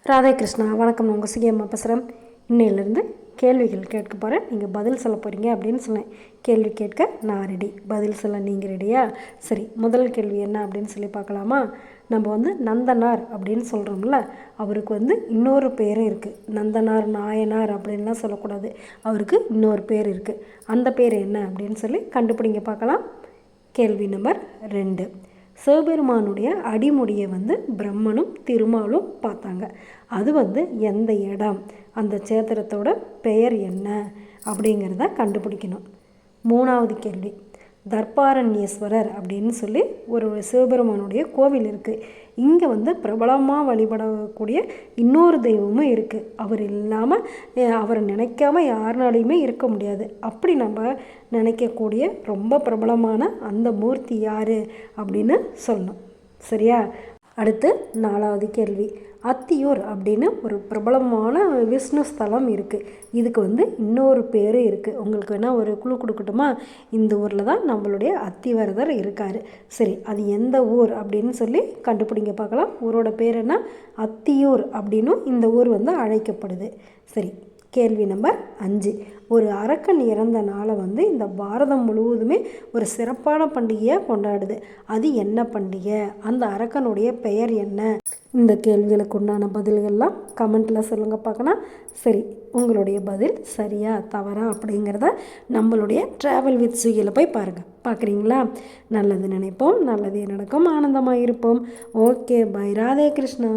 ராதே கிருஷ்ணா. வணக்கம். உங்கள் சிஎம்மா பேசுகிறேன். இன்னையிலேருந்து கேள்விகள் கேட்க போகிறேன். நீங்கள் பதில் சொல்ல போகிறீங்க அப்படின்னு சொன்னேன். கேள்வி கேட்க நான் ரெடி, பதில் சொல்ல நீங்கள் ரெடியா? சரி, முதல் கேள்வி என்ன அப்படின்னு சொல்லி பார்க்கலாமா? நம்ம நந்தனார் அப்படின்னு சொல்கிறோம்ல, அவருக்கு இன்னொரு பேரும் இருக்குது. நந்தனார், நாயனார் அப்படின்லாம் சொல்லக்கூடாது. அவருக்கு இன்னொரு பேர் இருக்குது. அந்த பேர் என்ன அப்படின்னு சொல்லி கண்டுபிடிங்க பார்க்கலாம். கேள்வி நம்பர் 2. சிவபெருமானுடைய அடிமுடியை பிரம்மனும் திருமாலும் பார்த்தாங்க. அது எந்த இடம், அந்த சேத்திரத்தோட பெயர் என்ன அப்படிங்கிறத கண்டுபிடிக்கணும். 3வது கேள்வி. தர்பாரண்யேஸ்வரர் அப்படின்னு சொல்லி ஒரு சிவபெருமானுடைய கோவில் இருக்குது. இங்கே பிரபலமாக வழிபடக்கூடிய இன்னொரு தெய்வமும் இருக்குது. அவர் இல்லாமல் அவரை நினைக்காம யாருனாலையுமே இருக்க முடியாது. அப்படி நம்ம நினைக்கக்கூடிய ரொம்ப பிரபலமான அந்த மூர்த்தி யார் அப்படின்னு சொல்லணும். சரியா? அடுத்து 4வது கேள்வி. அத்தியூர் அப்படின்னு ஒரு பிரபலமான விஷ்ணு ஸ்தலம் இருக்குது. இதுக்கு இன்னொரு பேர் இருக்குது. உங்களுக்கு வேணால் ஒரு குழு கொடுக்கட்டுமா? இந்த ஊரில் தான் நம்மளுடைய அத்திவரதர் இருக்கார். சரி, அது எந்த ஊர் அப்படின்னு சொல்லி கண்டுபிடிங்க பார்க்கலாம். ஊரோட பேர் என்ன? அத்தியூர் அப்படின்னும் இந்த ஊர் அழைக்கப்படுது. சரி, கேள்வி நம்பர் 5. ஒரு அரக்கன் இறந்த நாளை இந்த பாரதம் முழுவதுமே ஒரு சிறப்பான பண்டிகையாக கொண்டாடுது. அது என்ன பண்டிகை? அந்த அரக்கனுடைய பெயர் என்ன? இந்த கேள்விகளுக்கு உண்டான பதில்கள்லாம் கமெண்ட்டில் சொல்லுங்கள் பார்க்கலாம். சரி, உங்களுடைய பதில் சரியா தவறா அப்படிங்கிறத நம்மளுடைய ட்ராவல் வித் ஸ்விக்கியில் போய் பார்க்குறீங்களா? நல்லது நினைப்போம், நல்லதே நடக்கும், ஆனந்தமாக இருப்போம். Okay, bye. ராதே கிருஷ்ணா.